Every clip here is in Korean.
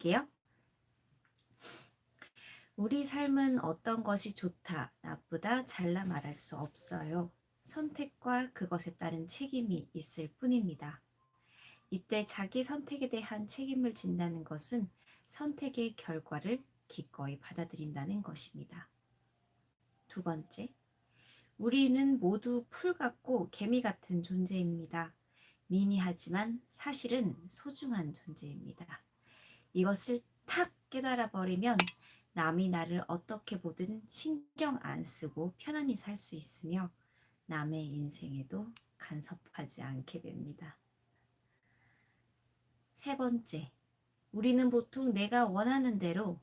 볼게요. 우리 삶은 어떤 것이 좋다, 나쁘다, 잘라 말할 수 없어요. 선택과 그것에 따른 책임이 있을 뿐입니다. 이때 자기 선택에 대한 책임을 진다는 것은 선택의 결과를 기꺼이 받아들인다는 것입니다. 두 번째, 우리는 모두 풀 같고 개미 같은 존재입니다. 미미하지만 사실은 소중한 존재입니다. 이것을 탁 깨달아 버리면 남이 나를 어떻게 보든 신경 안 쓰고 편안히 살 수 있으며 남의 인생에도 간섭하지 않게 됩니다. 세 번째, 우리는 보통 내가 원하는 대로,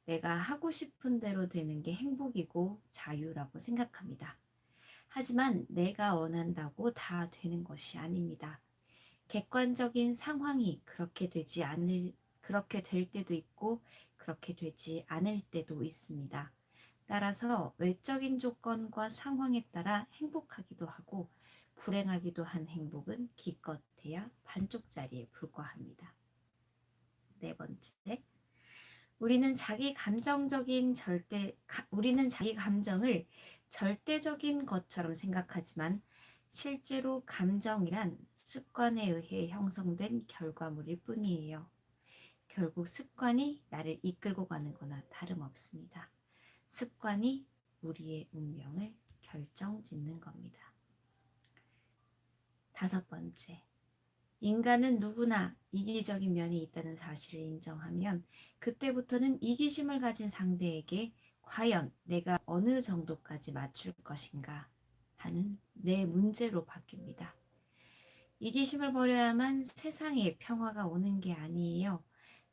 내가 하고 싶은 대로 되는 게 행복이고 자유라고 생각합니다. 하지만 내가 원한다고 다 되는 것이 아닙니다. 객관적인 상황이 그렇게 될 때도 있고 그렇게 되지 않을 때도 있습니다. 따라서 외적인 조건과 상황에 따라 행복하기도 하고 불행하기도 한 행복은 기껏해야 반쪽짜리에 불과합니다. 네 번째, 우리는 자기 감정을 절대적인 것처럼 생각하지만 실제로 감정이란 습관에 의해 형성된 결과물일 뿐이에요. 결국 습관이 나를 이끌고 가는 거나 다름없습니다. 습관이 우리의 운명을 결정짓는 겁니다. 다섯 번째, 인간은 누구나 이기적인 면이 있다는 사실을 인정하면 그때부터는 이기심을 가진 상대에게 과연 내가 어느 정도까지 맞출 것인가 하는 내 문제로 바뀝니다. 이기심을 버려야만 세상에 평화가 오는 게 아니에요.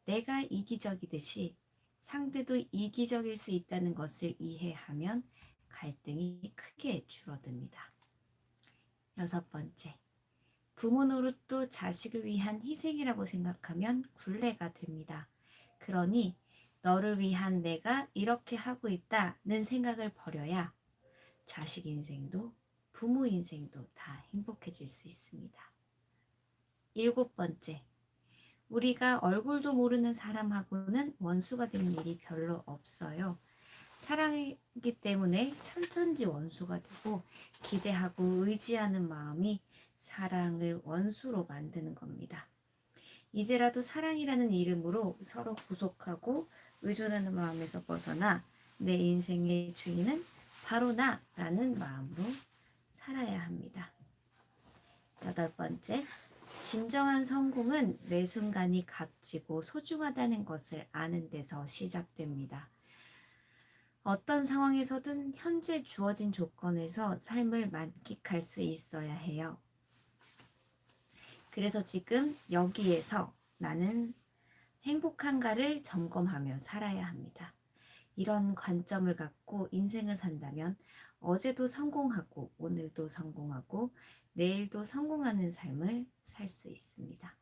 내가 이기적이듯이 상대도 이기적일 수 있다는 것을 이해하면 갈등이 크게 줄어듭니다. 여섯 번째, 부모 노릇도 자식을 위한 희생이라고 생각하면 굴레가 됩니다. 그러니 너를 위한 내가 이렇게 하고 있다는 생각을 버려야 자식 인생도 부모 인생도 다 행복해질 수 있습니다. 일곱 번째, 우리가 얼굴도 모르는 사람하고는 원수가 되는 일이 별로 없어요. 사랑이기 때문에 천천지 원수가 되고 기대하고 의지하는 마음이 사랑을 원수로 만드는 겁니다. 이제라도 사랑이라는 이름으로 서로 구속하고 의존하는 마음에서 벗어나 내 인생의 주인은 바로 나라는 마음으로 살아야 합니다. 여덟 번째, 진정한 성공은 매 순간이 값지고 소중하다는 것을 아는 데서 시작됩니다. 어떤 상황에서든 현재 주어진 조건에서 삶을 만끽할 수 있어야 해요. 그래서 지금 여기에서 나는 행복한가를 점검하며 살아야 합니다. 이런 관점을 갖고 인생을 산다면 어제도 성공하고 오늘도 성공하고 내일도 성공하는 삶을 살 수 있습니다.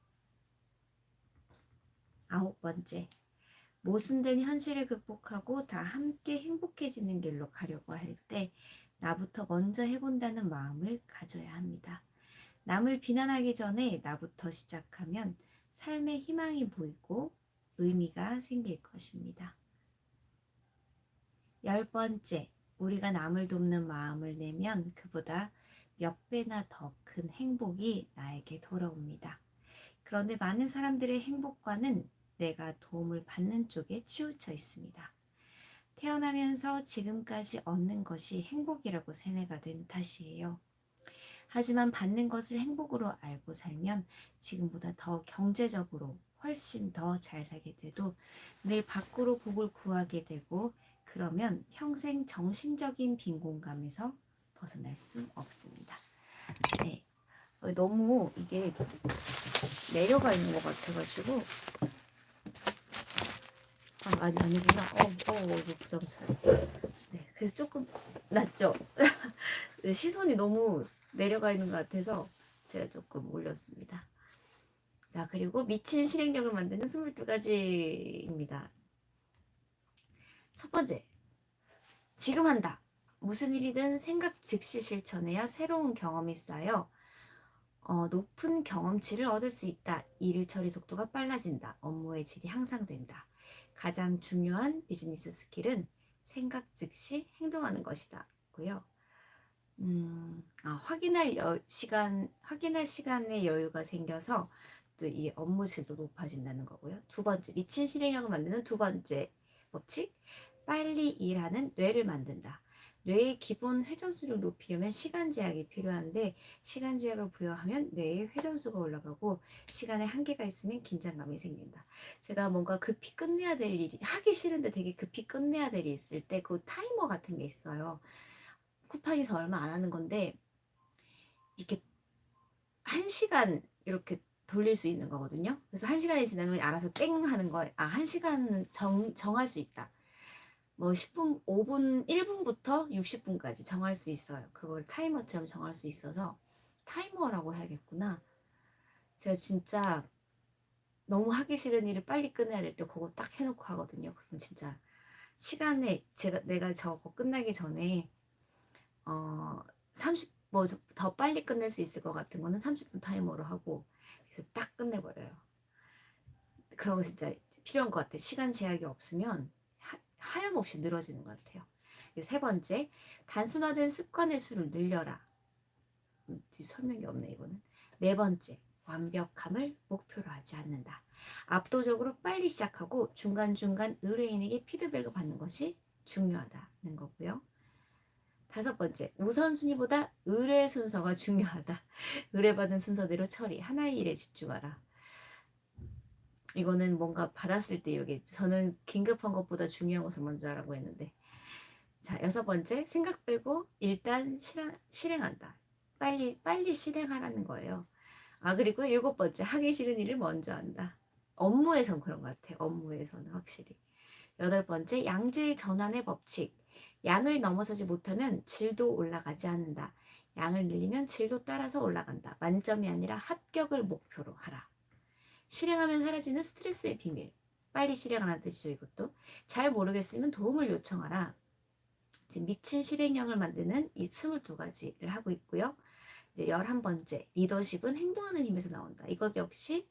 아홉 번째, 모순된 현실을 극복하고 다 함께 행복해지는 길로 가려고 할 때 나부터 먼저 해본다는 마음을 가져야 합니다. 남을 비난하기 전에 나부터 시작하면 삶에 희망이 보이고 의미가 생길 것입니다. 열 번째, 우리가 남을 돕는 마음을 내면 그보다 몇 배나 더 큰 행복이 나에게 돌아옵니다. 그런데 많은 사람들의 행복과는 내가 도움을 받는 쪽에 치우쳐 있습니다. 태어나면서 지금까지 얻는 것이 행복이라고 세뇌가 된 탓이에요. 하지만 받는 것을 행복으로 알고 살면 지금보다 더 경제적으로 훨씬 더 잘 살게 돼도 늘 밖으로 복을 구하게 되고 그러면 평생 정신적인 빈곤감에서 벗어날 수 없습니다. 네. 너무 이게 내려가 있는 것 같아가지고 아니구나. 이거 부담스러워. 네, 그래서 조금 낫죠? 시선이 너무 내려가 있는 것 같아서 제가 조금 올렸습니다. 자, 그리고 미친 실행력을 만드는 22가지입니다. 첫 번째, 지금 한다. 무슨 일이든 생각 즉시 실천해야 새로운 경험이 쌓여 높은 경험치를 얻을 수 있다. 일 처리 속도가 빨라진다. 업무의 질이 향상된다. 가장 중요한 비즈니스 스킬은 생각 즉시 행동하는 것이다. 고요. 확인할 시간의 여유가 생겨서 또 이 업무 질도 높아진다는 거고요. 두 번째, 미친 실행력을 만드는 두 번째 법칙, 빨리 일하는 뇌를 만든다. 뇌의 기본 회전수를 높이려면 시간 제약이 필요한데 시간 제약을 부여하면 뇌의 회전수가 올라가고 시간에 한계가 있으면 긴장감이 생긴다. 제가 뭔가 급히 끝내야 될 일이 하기 싫은데 되게 급히 끝내야 될 일이 있을 때 그 타이머 같은 게 있어요. 쿠팡에서 얼마 안 하는 건데 이렇게 1시간 이렇게 돌릴 수 있는 거거든요. 그래서 1시간이 지나면 알아서 땡 하는 거예요. 1시간은 정할 수 있다. 뭐 10분, 5분, 1분부터 60분까지 정할 수 있어요. 그걸 타이머처럼 정할 수 있어서 타이머라고 해야겠구나. 제가 진짜 너무 하기 싫은 일을 빨리 끝내야 될 때 그거 딱 해놓고 하거든요. 그럼 진짜 시간에 내가 저거 끝나기 전에 30, 뭐 더 빨리 끝낼 수 있을 것 같은 거는 30분 타이머로 하고 그래서 딱 끝내버려요. 그런 거 진짜 필요한 것 같아요. 시간 제약이 없으면 하염없이 늘어지는 것 같아요. 세 번째, 단순화된 습관의 수를 늘려라. 설명이 없네 이거는. 네 번째, 완벽함을 목표로 하지 않는다. 압도적으로 빨리 시작하고 중간중간 의뢰인에게 피드백을 받는 것이 중요하다는 거고요. 다섯 번째, 우선순위보다 의뢰 순서가 중요하다. 의뢰받은 순서대로 처리, 하나의 일에 집중하라. 이거는 뭔가 받았을 때 이게 저는 긴급한 것보다 중요한 것을 먼저 하라고 했는데 자, 여섯 번째, 생각 빼고 일단 실행한다. 빨리 실행하라는 거예요. 그리고 일곱 번째, 하기 싫은 일을 먼저 한다. 업무에선 그런 것 같아요. 업무에서는 확실히. 여덟 번째, 양질 전환의 법칙. 양을 넘어서지 못하면 질도 올라가지 않는다. 양을 늘리면 질도 따라서 올라간다. 만점이 아니라 합격을 목표로 하라. 실행하면 사라지는 스트레스의 비밀. 빨리 실행하라는 뜻이죠, 이것도. 잘 모르겠으면 도움을 요청하라. 지금 미친 실행력을 만드는 이 22가지를 하고 있고요. 이제 11번째, 리더십은 행동하는 힘에서 나온다. 이것 역시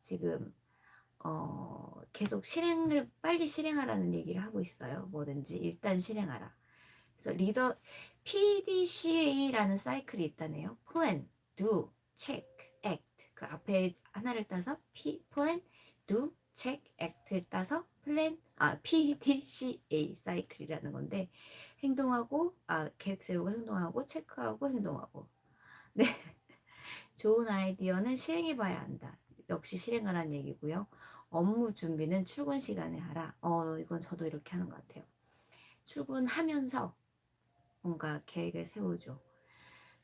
지금 계속 빨리 실행하라는 얘기를 하고 있어요. 뭐든지 일단 실행하라. 그래서 PDCA라는 사이클이 있다네요. Plan, Do, Check, Act. 그 앞에 하나를 따서 Plan, Do, Check, Act를 따서 PDCA 사이클이라는 건데 행동하고 계획 세우고 행동하고 체크하고 행동하고 네. 좋은 아이디어는 실행해봐야 한다. 역시 실행하라는 얘기고요. 업무 준비는 출근 시간에 하라. 이건 저도 이렇게 하는 것 같아요. 출근하면서 뭔가 계획을 세우죠.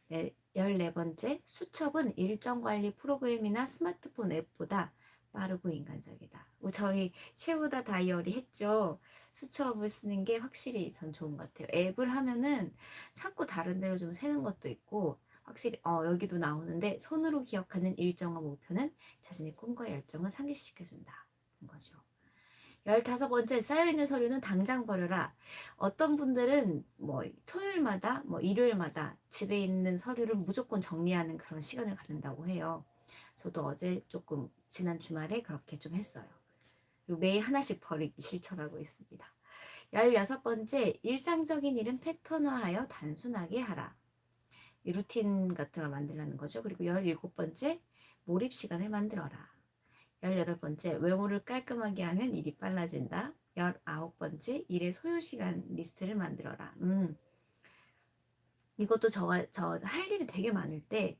네, 14번째, 수첩은 일정 관리 프로그램이나 스마트폰 앱보다 빠르고 인간적이다. 저희 채우다 다이어리 했죠. 수첩을 쓰는 게 확실히 전 좋은 것 같아요. 앱을 하면은 자꾸 다른 데로 좀 새는 것도 있고 확실히 여기도 나오는데 손으로 기억하는 일정한 목표는 자신의 꿈과 열정을 상기시켜준다는 거죠. 15번째, 쌓여있는 서류는 당장 버려라. 어떤 분들은 뭐 토요일마다 뭐 일요일마다 집에 있는 서류를 무조건 정리하는 그런 시간을 갖는다고 해요. 저도 어제 조금 지난 주말에 그렇게 좀 했어요. 그리고 매일 하나씩 버리기 실천하고 있습니다. 16번째, 일상적인 일은 패턴화하여 단순하게 하라. 루틴 같은 걸 만들라는 거죠. 그리고 17번째, 몰입 시간을 만들어라. 18번째, 외모를 깔끔하게 하면 일이 빨라진다. 19번째, 일의 소요시간 리스트를 만들어라. 이것도 저 할 일이 되게 많을 때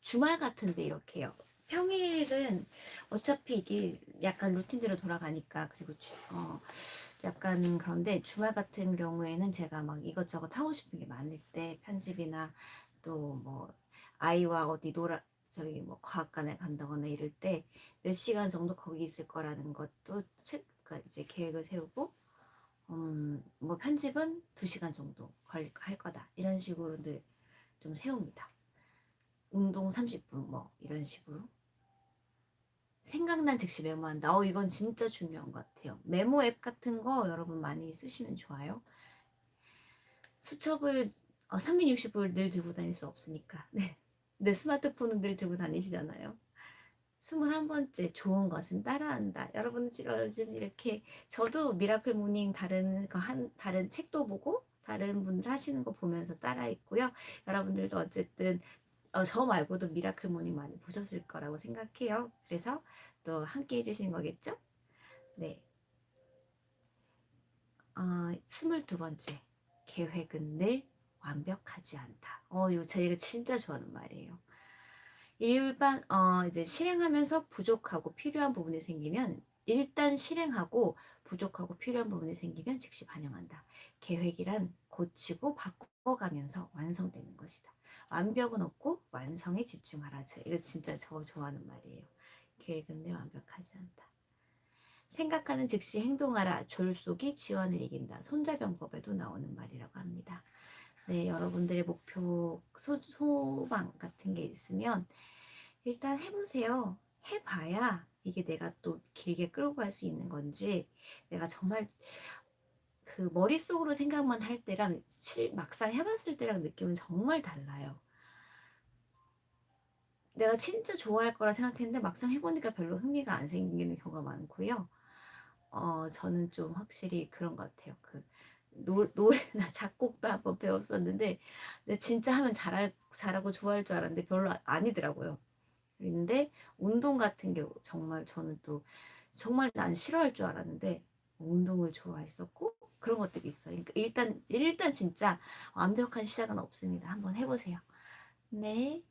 주말 같은데 이렇게 해요. 평일은 어차피 이게 약간 루틴대로 돌아가니까 그리고 약간 그런데 주말 같은 경우에는 제가 막 이것저것 하고 싶은 게 많을 때 편집이나 또 뭐 아이와 어디 저기 뭐 과학관에 간다거나 이럴 때 몇 시간 정도 거기 있을 거라는 것도 그러니까 이제 계획을 세우고 뭐 편집은 2시간 정도 할 거다 이런 식으로들 좀 세웁니다. 운동 30분 뭐 이런 식으로 생각난 즉시 메모한다. 이건 진짜 중요한 것 같아요. 메모 앱 같은 거 여러분 많이 쓰시면 좋아요. 수첩을 360을 늘 들고 다닐 수 없으니까 네. 근데 스마트폰은 늘 들고 다니시잖아요. 21번째 좋은 것은 따라한다. 여러분 요즘 이렇게 저도 미라클 모닝 다른 책도 보고 다른 분들 하시는 거 보면서 따라 했고요. 여러분들도 어쨌든 저 말고도 미라클 모닝 많이 보셨을 거라고 생각해요. 그래서 또 함께 해주신 거겠죠? 네. 22번째. 계획은 늘 완벽하지 않다. 이거 제가 진짜 좋아하는 말이에요. 이제 실행하면서 부족하고 필요한 부분이 생기면 일단 실행하고 부족하고 필요한 부분이 생기면 즉시 반영한다. 계획이란 고치고 바꿔가면서 완성되는 것이다. 완벽은 없고 완성에 집중하라. 이거 진짜 저 좋아하는 말이에요. 계획은 늘 완벽하지 않다. 생각하는 즉시 행동하라. 졸속이 지원을 이긴다. 손자병법에도 나오는 말이라고 합니다. 네, 여러분들의 목표, 소망 같은 게 있으면 일단 해보세요. 해봐야 이게 내가 또 길게 끌고 갈 수 있는 건지, 내가 정말 그 머릿속으로 생각만 할 때랑 막상 해봤을 때랑 느낌은 정말 달라요. 내가 진짜 좋아할 거라 생각했는데 막상 해보니까 별로 흥미가 안 생기는 경우가 많고요. 저는 좀 확실히 그런 것 같아요. 노래나 작곡도 한번 배웠었는데, 근데 진짜 하면 잘하고 좋아할 줄 알았는데 별로 아니더라고요. 근데 운동 같은 게 정말 저는 또 정말 난 싫어할 줄 알았는데 운동을 좋아했었고 그런 것들이 있어요. 그러니까 일단 진짜 완벽한 시작은 없습니다. 한번 해보세요. 네.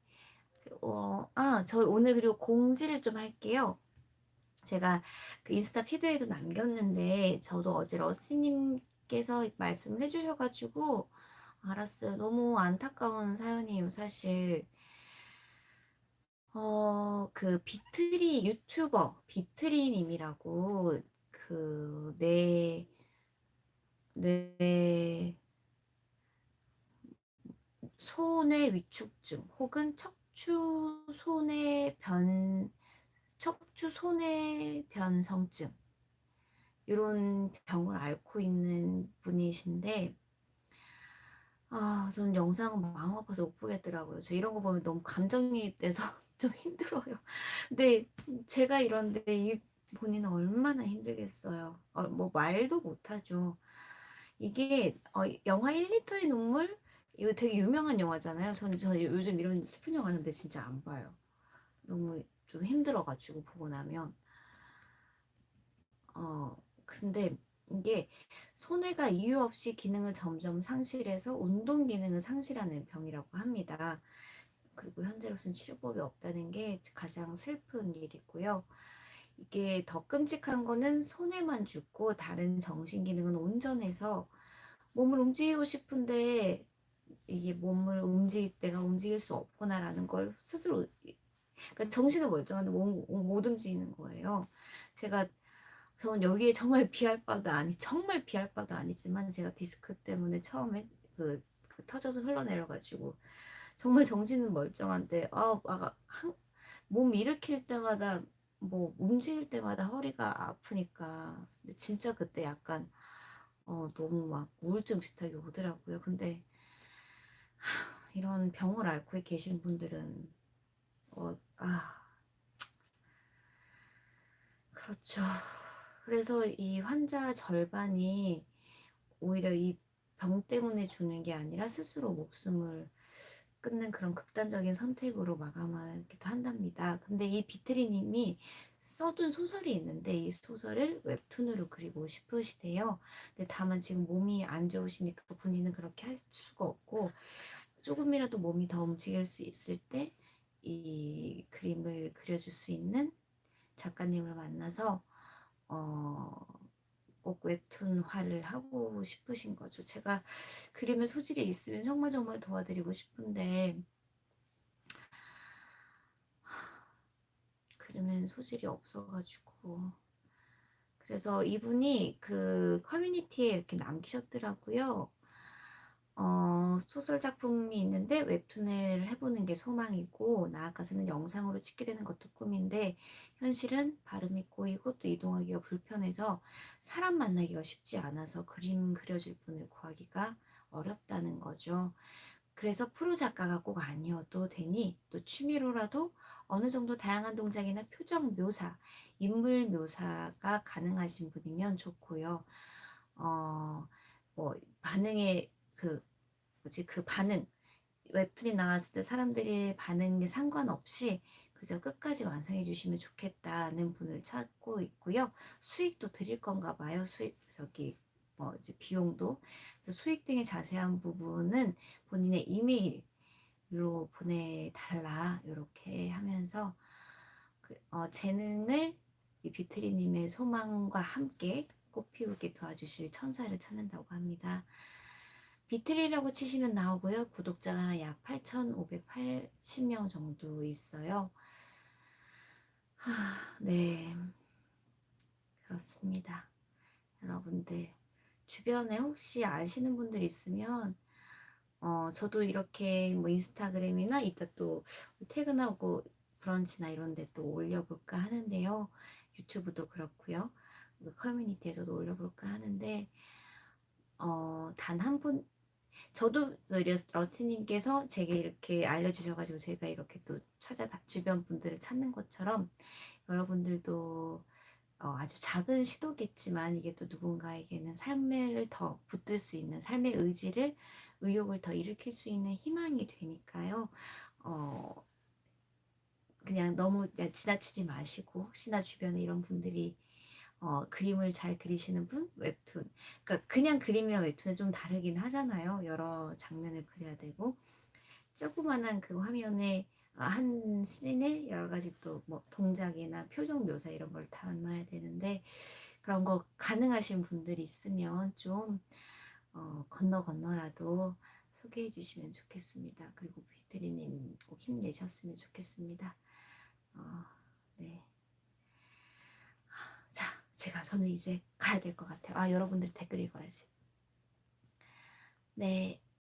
저희 오늘 그리고 공지를 좀 할게요. 제가 그 인스타 피드에도 남겼는데 저도 어제 러시님께서 말씀을 해주셔가지고 알았어요. 너무 안타까운 사연이에요, 사실. 그 비트리 유튜버 비트리님이라고 뇌 소뇌 위축증 혹은 척추 소뇌 변성증 이런 병을 앓고 있는 분이신데 저는 영상은 마음 아파서 못 보겠더라고요. 저 이런 거 보면 너무 감정이입돼서 좀 힘들어요. 근데 제가 이런데 이 본인은 얼마나 힘들겠어요. 뭐 말도 못하죠. 이게 영화 1리터의 눈물 이거 되게 유명한 영화잖아요. 저는 요즘 이런 슬픈 영화는 근데 진짜 안 봐요. 너무 좀 힘들어가지고 보고 나면 근데 이게 손해가 이유 없이 기능을 점점 상실해서 운동 기능을 상실하는 병이라고 합니다. 그리고 현재로서는 치료법이 없다는 게 가장 슬픈 일이고요. 이게 더 끔찍한 거는 손해만 죽고 다른 정신 기능은 온전해서 몸을 움직이고 싶은데 이게 몸을 내가 움직일 수 없구나라는 걸 스스로 그러니까 정신은 멀쩡한데 못 움직이는 거예요. 제가 저는 여기에 정말 비할 바도 아니지만 제가 디스크 때문에 처음에 터져서 흘러내려가지고 정말 정신은 멀쩡한데 몸 일으킬 때마다 뭐 움직일 때마다 허리가 아프니까 근데 진짜 그때 약간 너무 막 우울증 비슷하게 오더라고요. 근데 이런 병을 앓고 계신 분들은 어, 아 그렇죠. 그래서 이 환자 절반이 오히려 이 병 때문에 죽는 게 아니라 스스로 목숨을 끊는 그런 극단적인 선택으로 마감하기도 한답니다. 근데 이 비트리님이 써둔 소설이 있는데 이 소설을 웹툰으로 그리고 싶으시대요. 근데 다만 지금 몸이 안 좋으시니까 본인은 그렇게 할 수가 없고 조금이라도 몸이 더 움직일 수 있을 때 이 그림을 그려줄 수 있는 작가님을 만나서 어, 꼭 웹툰화를 하고 싶으신 거죠. 제가 그림의 소질이 있으면 정말 정말 도와드리고 싶은데 그림엔 소질이 없어가지고 그래서 이분이 그 커뮤니티에 이렇게 남기셨더라고요. 소설 작품이 있는데 웹툰을 해보는 게 소망이고 나아가서는 영상으로 찍게 되는 것도 꿈인데 현실은 발음이 꼬이고 또 이동하기가 불편해서 사람 만나기가 쉽지 않아서 그림 그려줄 분을 구하기가 어렵다는 거죠. 그래서 프로 작가가 꼭 아니어도 되니 또 취미로라도 어느 정도 다양한 동작이나 표정 묘사, 인물 묘사가 가능하신 분이면 좋고요. 뭐 반응의 그 반응, 웹툰이 나왔을 때 사람들의 반응에 상관없이 그저 끝까지 완성해 주시면 좋겠다는 분을 찾고 있고요. 수익도 드릴 건가 봐요. 뭐 이제 비용도. 그래서 수익 등의 자세한 부분은 본인의 이메일로 보내달라 이렇게 하면서 재능을 이 비트리님의 소망과 함께 꽃피우게 도와주실 천사를 찾는다고 합니다. 비트리라고 치시면 나오고요. 구독자가 약 8,580명 정도 있어요. 네, 그렇습니다. 여러분들 주변에 혹시 아시는 분들 있으면 저도 이렇게 뭐 인스타그램이나 이따 또 퇴근하고 브런치나 이런 데 또 올려볼까 하는데요. 유튜브도 그렇고요. 커뮤니티에서도 올려볼까 하는데 단 한 분, 저도 러스님께서 제게 이렇게 알려주셔가지고 제가 이렇게 또 주변 분들을 찾는 것처럼 여러분들도 아주 작은 시도겠지만 이게 또 누군가에게는 삶을 더 붙들 수 있는 삶의 의욕을 더 일으킬 수 있는 희망이 되니까요. 그냥 너무 지나치지 마시고 혹시나 주변에 이런 분들이 그림을 잘 그리시는 분? 웹툰. 그러니까 그냥 그림이랑 웹툰은 좀 다르긴 하잖아요. 여러 장면을 그려야 되고. 조그만한 그 화면에 한 씬에 여러 가지 또 뭐 동작이나 표정 묘사 이런 걸 담아야 되는데 그런 거 가능하신 분들이 있으면 좀 건너라도 소개해 주시면 좋겠습니다. 그리고 비트리님 꼭 힘내셨으면 좋겠습니다. 네. 자, 저는 이제 가야 될 것 같아요. 여러분들 댓글 읽어야지. 네.